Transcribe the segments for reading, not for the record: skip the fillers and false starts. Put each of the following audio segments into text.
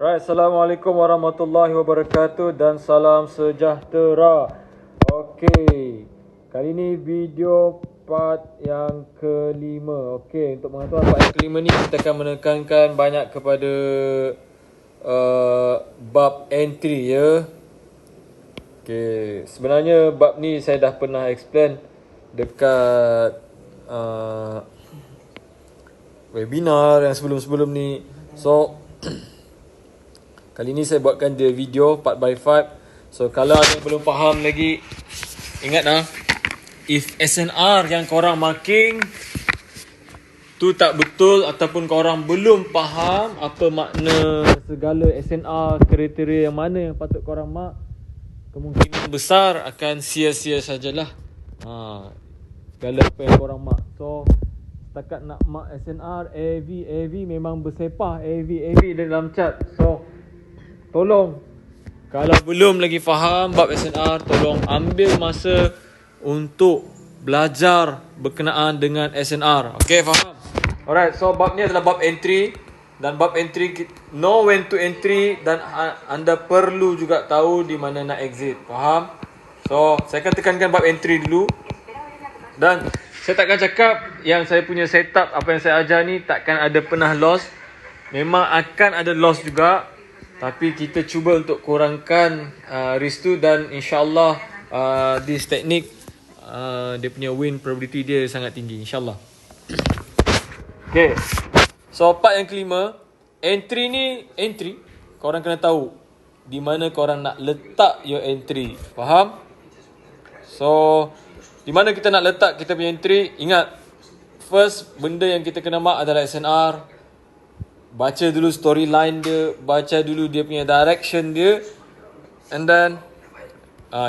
Right, Assalamualaikum warahmatullahi wabarakatuh dan salam sejahtera. Okey, kali ni video part yang kelima. Okey, untuk mengetahui part yang kelima ni kita akan menekankan banyak kepada bab entry ya. Okey, sebenarnya bab ni saya dah pernah explain dekat webinar yang sebelum-sebelum ni. So kali ni saya buatkan dia video part by part. So kalau ada yang belum faham lagi, ingat if SNR yang korang marking tu tak betul ataupun korang belum faham apa makna segala SNR, kriteria yang mana yang patut korang mark, kemungkinan besar akan sia-sia sajalah segala apa yang korang mark. So setakat nak mark SNR, AV memang bersepah AV dalam chart. So tolong, kalau belum lagi faham bab SNR, tolong ambil masa untuk belajar berkenaan dengan SNR. Okay, faham? Alright, so bab ni adalah bab entry. Dan bab entry, know when to entry, dan anda perlu juga tahu di mana nak exit. Faham? So, saya akan tekankan bab entry dulu. Dan saya takkan cakap yang saya punya setup, apa yang saya ajar ni takkan ada pernah loss. Memang akan ada loss juga. Tapi kita cuba untuk kurangkan risk tu, dan insyaAllah this teknik dia punya win probability dia sangat tinggi, insyaAllah. Okay, so part yang kelima, entry korang kena tahu di mana korang nak letak your entry. Faham? So di mana kita nak letak kita punya entry? Ingat, first benda yang kita kena mark adalah SNR. Baca dulu storyline dia, baca dulu dia punya direction dia, and then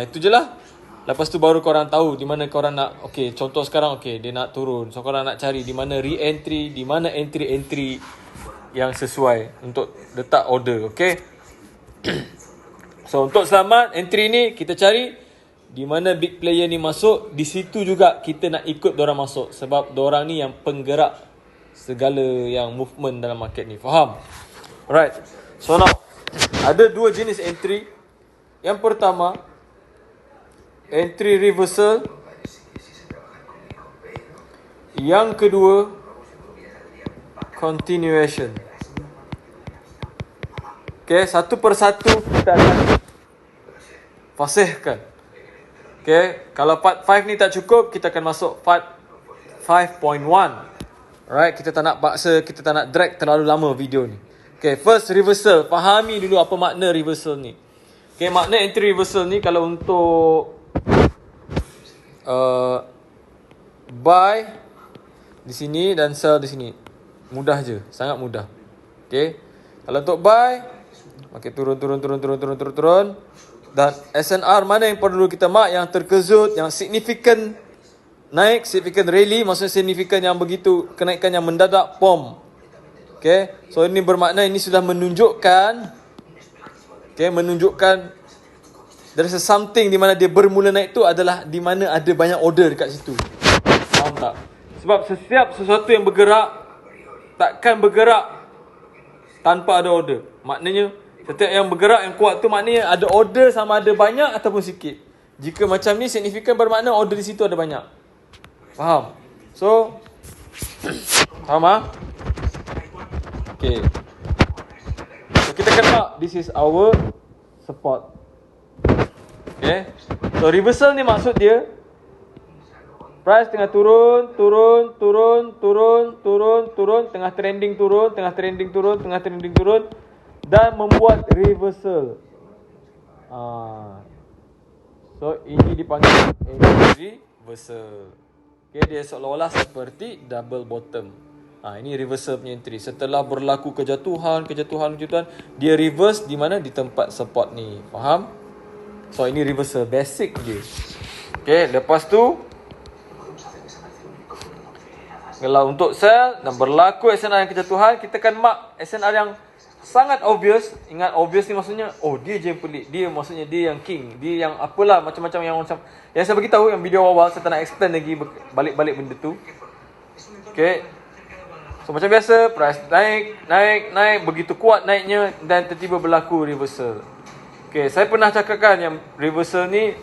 itu je lah. Lepas tu baru korang tahu di mana korang nak. Okay, contoh sekarang dia nak turun, so korang nak cari di mana re-entry, di mana entry yang sesuai untuk letak order. Okay. So untuk selamat entry ni, kita cari di mana big player ni masuk. Di situ juga kita nak ikut dorang masuk, sebab dorang ni yang penggerak segala yang movement dalam market ni. Faham? Alright. So now, ada dua jenis entry. Yang pertama, entry reversal. Yang kedua, continuation. Okay, satu persatu kita akan fasihkan. Okay, kalau part 5 ni tak cukup, kita akan masuk part 5.1. Alright, kita tak nak paksa, kita tak nak drag terlalu lama video ni. Okay, first reversal. Fahami dulu apa makna reversal ni. Okay, makna entry reversal ni, kalau untuk buy di sini dan sell di sini, mudah je, sangat mudah. Okay, kalau untuk buy, turun. Dan SNR mana yang perlu kita mark? Yang terkejut, yang significant naik, significant rally, maksudnya significant yang begitu, kenaikan yang mendadak, pom. Okay, so ini bermakna ini sudah menunjukkan, menunjukkan there is something di mana dia bermula naik tu adalah di mana ada banyak order dekat situ. Faham tak? Sebab setiap sesuatu yang bergerak takkan bergerak tanpa ada order. Maknanya setiap yang bergerak yang kuat tu maknanya ada order, sama ada banyak ataupun sikit. Jika macam ni, signifikan bermakna order di situ ada banyak. Faham? So faham Okay. So kita kena, this is our support. Okay. So reversal ni maksud dia, price tengah turun, tengah trending turun, dan membuat reversal. So ini dipanggil entry reversal. Okay, dia seolah-olah seperti double bottom. Ini reversal punya entry. Setelah berlaku kejatuhan, dia reverse di mana? Di tempat support ni. Faham? So ini reversal basic je. Okay, lepas tu kalau untuk sell dan berlaku SNR yang kejatuhan, kita akan mark SNR yang sangat obvious. Ingat, obvious ni maksudnya dia je yang pelik, dia maksudnya dia yang king, dia yang apalah, macam-macam yang saya beritahu yang video awal. Saya tak nak explain lagi balik-balik benda tu. Okay, So macam biasa, price naik, begitu kuat naiknya dan tiba-tiba berlaku reversal. Okay, saya pernah cakapkan yang reversal ni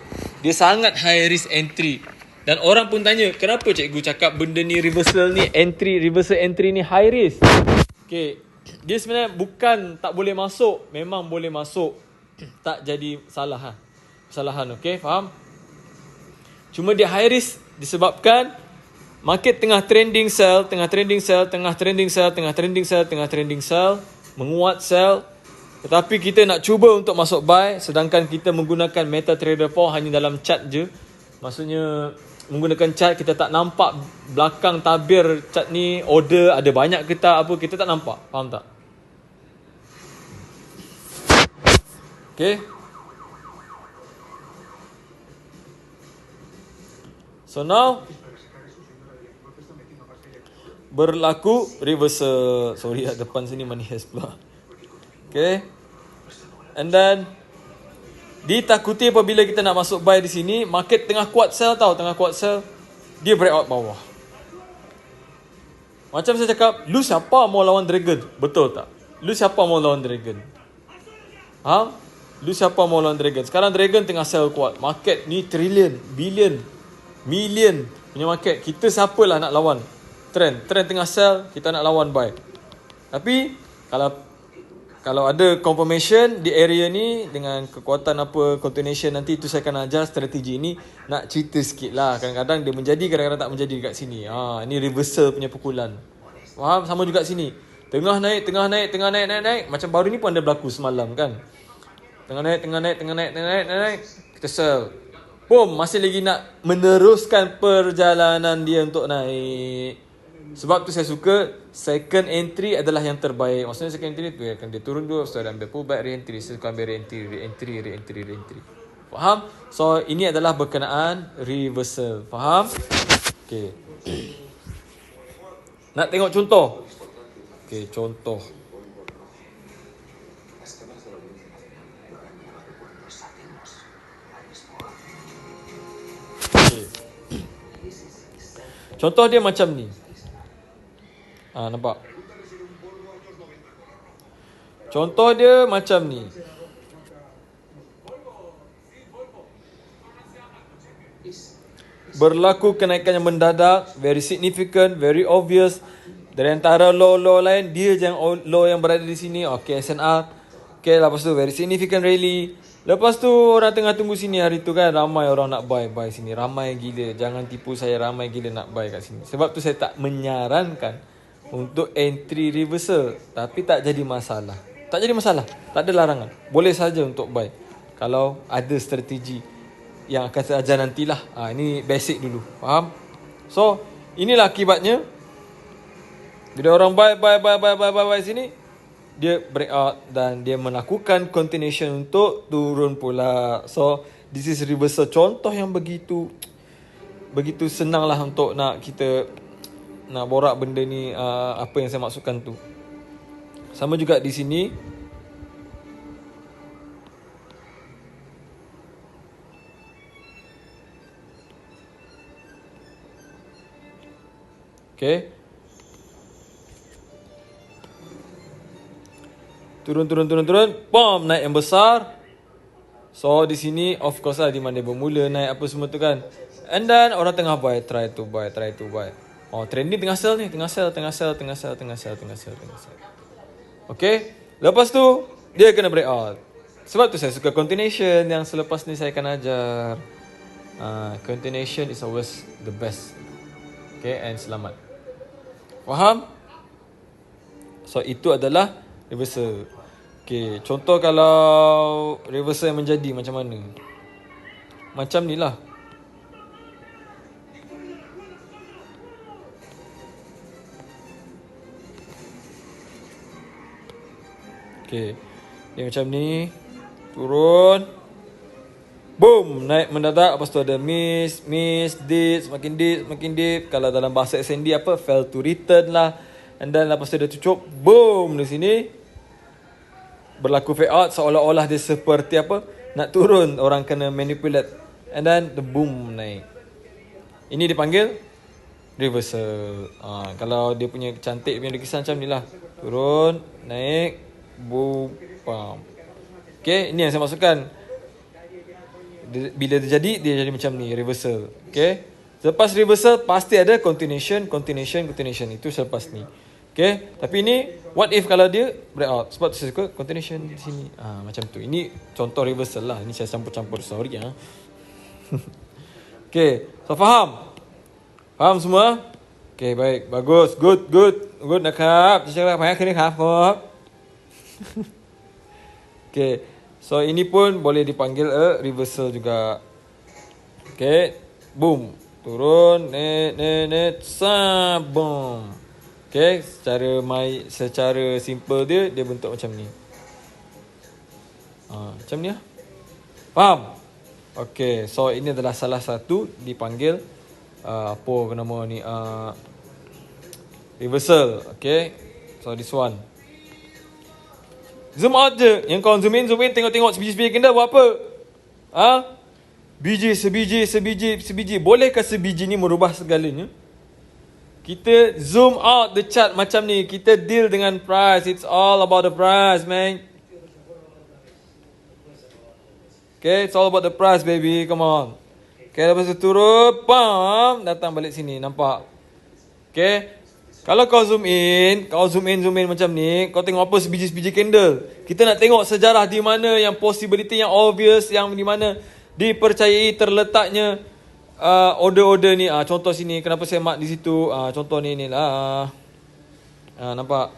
dia sangat high risk entry. Dan orang pun tanya, kenapa cikgu cakap benda ni reversal entry ni high risk? Okay, dia sebenarnya bukan tak boleh masuk, memang boleh masuk. Tak jadi kesalahan, okay, faham? Cuma dia high risk disebabkan market tengah trending sell, menguat sell. Tetapi kita nak cuba untuk masuk buy, sedangkan kita menggunakan MetaTrader 4 hanya dalam chart je. Maksudnya menggunakan chart, kita tak nampak belakang tabir chart ni order ada banyak ke tak, apa kita tak nampak. Faham tak? Okay. So now berlaku reversal. Sorry, kat depan sini money has pula. Okay. And then ditakuti apabila kita nak masuk buy di sini, market tengah kuat sell dia break out bawah. Macam saya cakap, lu siapa mau lawan Dragon? Betul tak? Lu siapa mau lawan Dragon? Lu siapa mau lawan Dragon? Sekarang Dragon tengah sell kuat. Market ni trillion, billion, million punya market. Kita siapalah nak lawan? Trend tengah sell, kita nak lawan buy. Tapi kalau ada confirmation di area ni dengan kekuatan apa continuation, nanti itu saya akan ajar strategi ini. Nak cerita sikit lah, kadang-kadang dia menjadi, kadang-kadang tak menjadi dekat sini. Ini reversal punya pukulan. Faham? Sama juga sini, tengah naik, macam baru ni pun ada berlaku semalam kan. Tengah naik, kita sell. Boom, masih lagi nak meneruskan perjalanan dia untuk naik. Sebab tu saya suka second entry adalah yang terbaik. Maksudnya second entry tu akan dia turun dulu, setelah ambil pullback, re-entry, saya suka ambil re-entry. Faham? So ini adalah berkenaan reversal. Faham? Okay. Nak tengok contoh? Okay, contoh. Okay. Contoh dia macam ni. Nampak? Contoh dia macam ni. Berlaku kenaikan yang mendadak, very significant, very obvious. Dari antara low lain, dia je yang low yang berada di sini. Okay, SNR. Okay, lepas tu very significant rally. Lepas tu orang tengah tunggu sini hari tu kan, ramai orang nak buy sini. Ramai gila. Jangan tipu saya, ramai gila nak buy kat sini. Sebab tu saya tak menyarankan untuk entry reversal. Tapi tak jadi masalah. Tak ada larangan. Boleh saja untuk buy kalau ada strategi yang akan saya ajar nantilah. Ini basic dulu. Faham? So inilah akibatnya. Bila orang buy sini, dia break out dan dia melakukan continuation untuk turun pula. So this is reversal. Contoh yang begitu senang lah untuk nak kita nak borak benda ni, apa yang saya maksudkan tu. Sama juga di sini. Okay. Turun. Bom, naik yang besar. So di sini of course lah di mana dia bermula naik apa semua tu kan. And then orang tengah buy, try to buy. Trending tengah sell. Okay. Lepas tu dia kena break out. Sebab tu saya suka continuation. Yang selepas ni saya akan ajar. Continuation is always the best. Okay, and selamat. Faham? So itu adalah reversal. Okay, contoh kalau reversal yang menjadi macam mana? Macam ni lah. Okay, dia macam ni. Turun. Boom, naik mendadak. Lepas tu ada miss, dip, makin dip. Kalau dalam bahasa SND apa, fail to return lah. And then lepas tu dia tutup. Boom, di sini berlaku fade out, seolah-olah dia seperti apa, nak turun, orang kena manipulate. And then the boom, naik. Ini dipanggil reversal. Kalau dia punya cantik punya lukisan macam ni lah. Turun, naik, boom, pam. Okay, ini yang saya masukkan. Bila terjadi, dia jadi macam ni, reversal. Okay. Selepas reversal, pasti ada continuation. Itu selepas ni. Okay. Tapi ini, what if kalau dia breakout? Sebab saya suka continuation di sini. Macam tu. Ini contoh reversal lah. Ini saya campur-campur. Sorry ya. Okay. So, faham? Faham semua? Okay, baik. Bagus. Good. Good นะครับ Cakap banyak kaliครับ Okay. So, ini pun boleh dipanggil reversal juga. Okay. Boom. Turun. Net. Boom. Okay. Secara simple dia bentuk macam ni. Macam ni lah. Faham? Okay. So, ini adalah salah satu dipanggil apa nama ni, reversal. Okay. So this one, zoom out je. Yang kau zoom in tengok sebiji-sebiji candle buat apa? Sebiji. Bolehkah sebiji ni merubah segalanya? Kita zoom out the chart macam ni. Kita deal dengan price. It's all about the price, man. Okay, it's all about the price, baby. Come on. Okay, lepas tu turun, pam, datang balik sini, nampak? Okay, kalau kau zoom in macam ni, kau tengok apa sebiji-sebiji candle. Kita nak tengok sejarah di mana yang possibility yang obvious, yang di mana dipercayai terletaknya order-order ni. Contoh sini, kenapa saya mark di situ? Contoh ni lah. Nampak?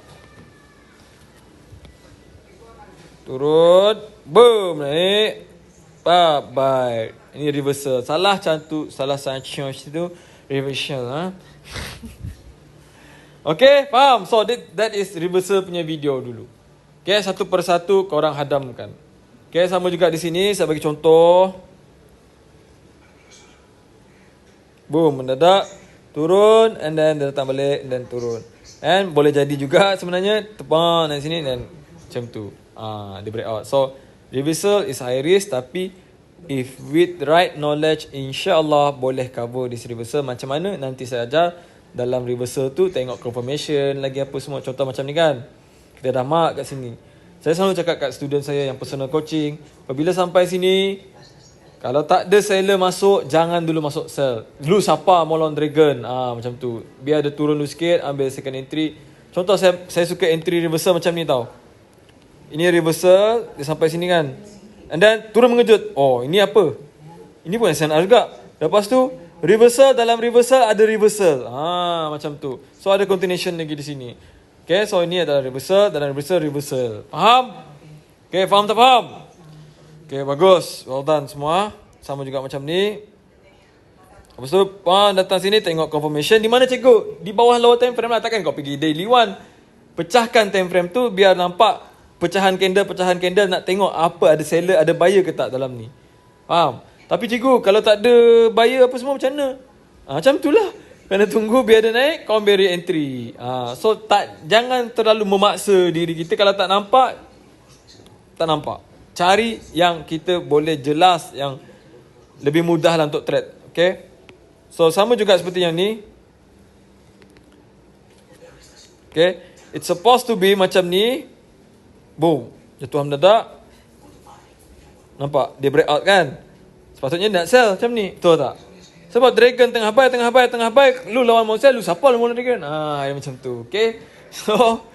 Turun, boom, naik. Bye. Ini reversal. Salah satu itu reversal. Okay, faham? So that is reversal punya video dulu. Okay, satu persatu korang hadamkan. Okay, sama juga di sini saya bagi contoh. Boom, mendadak turun and then dia datang balik and then turun. And boleh jadi juga sebenarnya tepang dari sini dan macam tu. Dia break out. So reversal is high risk, tapi if with right knowledge, insyaAllah boleh cover this reversal. Macam mana? Nanti saya ajar dalam reversal tu. Tengok confirmation lagi apa semua. Contoh macam ni kan, kita dah mark kat sini. Saya selalu cakap kat student saya yang personal coaching, apabila sampai sini, kalau tak ada seller masuk, jangan dulu masuk sell. Dulu siapa Molon Dragon, macam tu. Biar dia turun dulu sikit, ambil second entry. Contoh saya suka entry reversal macam ni tau. Ini reversal, dia sampai sini kan. And then turun mengejut. Oh, ini apa? Ini pun SNR juga. Lepas tu reversal, dalam reversal ada reversal. Macam tu. So ada continuation lagi di sini. Okay, so ini adalah reversal, dalam reversal. Faham? Okay, faham tak faham? Okay, bagus. Well done semua. Sama juga macam ni. Lepas tu datang sini tengok confirmation. Di mana cikgu? Di bawah lower time frame lah. Takkan kau pergi daily one. Pecahkan time frame tu biar nampak pecahan candle, nak tengok apa, ada seller, ada buyer ke tak dalam ni. Faham? Tapi cikgu, kalau tak ada buyer apa semua macam mana? Macam tu lah. Kena tunggu biar dia naik, kau ambil re-entry. So, jangan terlalu memaksa diri kita. Kalau tak nampak. Cari yang kita boleh jelas, yang lebih mudah lah untuk trade. Okay? So, sama juga seperti yang ni. Okay? It's supposed to be macam ni. Boom. Jatuh mendadak. Nampak? Dia break out kan? Sepatutnya nak sell macam ni. Betul tak? Sebab dragon tengah buy. Lu lawan mau sell. Lu siapa lawan dragon? Dia macam tu. Okay? So,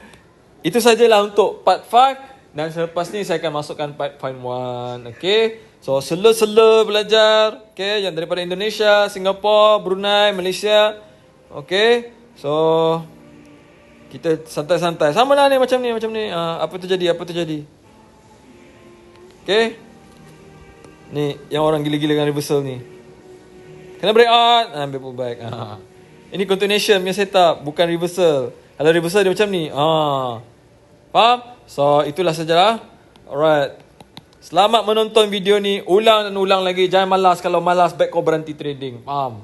itu sajalah untuk part 5. Dan selepas ni saya akan masukkan part 1. Okay? So, selo-selo belajar. Okay? Yang daripada Indonesia, Singapura, Brunei, Malaysia. Okay? So, kita santai-santai. Sama lah ni macam ni. Apa terjadi. Okay. Ni yang orang gila-gila dengan reversal ni. Kena break out, ambil pullback. Ini continuation punya setup, bukan reversal. Kalau reversal dia macam ni. Faham? So itulah sajalah. Alright. Selamat menonton video ni. Ulang dan ulang lagi. Jangan malas. Kalau malas back kau berhenti trading. Faham?